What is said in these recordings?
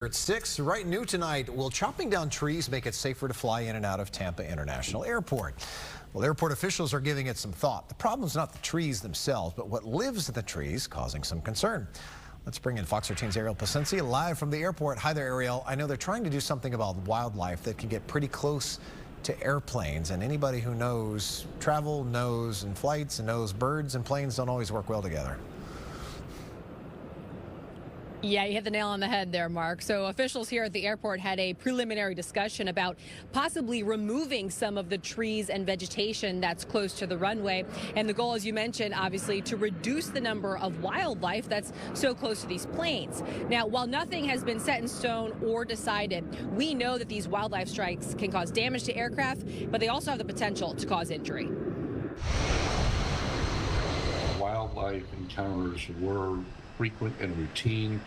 At 6, right new tonight, will chopping down trees make it safer to fly in and out of Tampa International Airport? Well, airport officials are giving it some thought. The problem's not the trees themselves, but what lives in the trees, causing some concern. Let's bring in Fox 13's Ariel Placencia live from the airport. Hi there, Ariel. I know they're trying to do something about wildlife that can get pretty close to airplanes, and anybody who knows travel knows and flights and knows birds and planes don't always work well together. Yeah, you hit the nail on the head there, Mark. So officials here at the airport had a preliminary discussion about possibly removing some of the trees and vegetation that's close to the runway. And the goal, as you mentioned, obviously, to reduce the number of wildlife that's so close to these planes. Now, while nothing has been set in stone or decided, we know that these wildlife strikes can cause damage to aircraft, but they also have the potential to cause injury. Wildlife encounters were frequent and routine.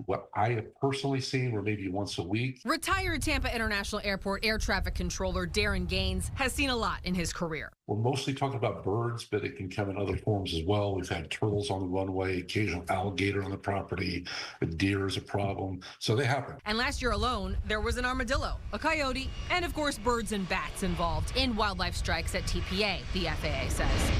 What I have personally seen were maybe once a week. Retired Tampa International Airport air traffic controller Darren Gaines has seen a lot in his career. We're mostly talking about birds, but it can come in other forms as well. We've had turtles on the runway, occasional alligator on the property, a deer is a problem. So they happen. And last year alone, there was an armadillo, a coyote, and of course birds and bats involved in wildlife strikes at TPA, the FAA says.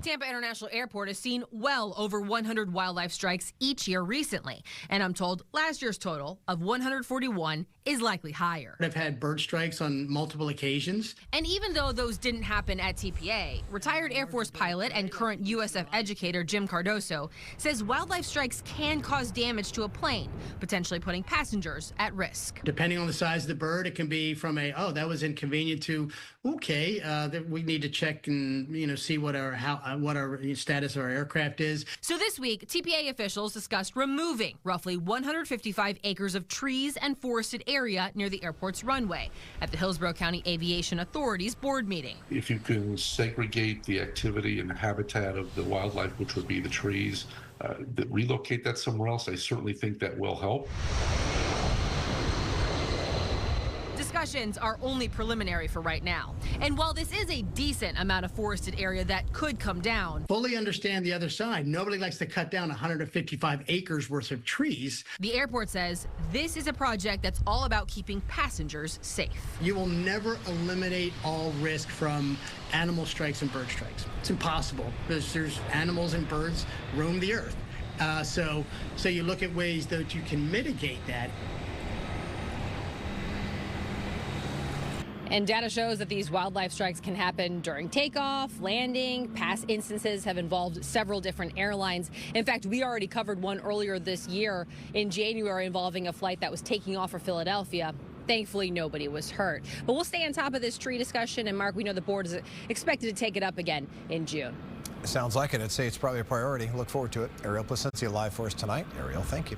Tampa International Airport has seen well over 100 wildlife strikes each year recently. And I'm told last year's total of 141 is likely higher. I've had bird strikes on multiple occasions. And even though those didn't happen at TPA, retired Air Force pilot and current USF educator Jim Cardoso says wildlife strikes can cause damage to a plane, potentially putting passengers at risk. Depending on the size of the bird, it can be from a, oh, that was inconvenient to, okay, we need to check and, see what our status of our aircraft is. So this week, TPA officials discussed removing roughly 155 acres of trees and forested area near the airport's runway at the Hillsborough County Aviation Authority's board meeting. If you can segregate the activity and the habitat of the wildlife, which would be the trees, relocate that somewhere else, I certainly think that will help. Discussions are only preliminary for right now. And while this is a decent amount of forested area that could come down, fully understand the other side. Nobody likes to cut down 155 acres worth of trees. The airport says this is a project that's all about keeping passengers safe. You will never eliminate all risk from animal strikes and bird strikes. It's impossible because there's animals and birds roam the earth. So you look at ways that you can mitigate that. And data shows that these wildlife strikes can happen during takeoff, landing. Past instances have involved several different airlines. In fact, we already covered one earlier this year in January involving a flight that was taking off for Philadelphia. Thankfully, nobody was hurt. But we'll stay on top of this tree discussion. And Mark, we know the board is expected to take it up again in June. Sounds like it. I'd say it's probably a priority. Look forward to it. Ariel Placencia live for us tonight. Ariel, thank you.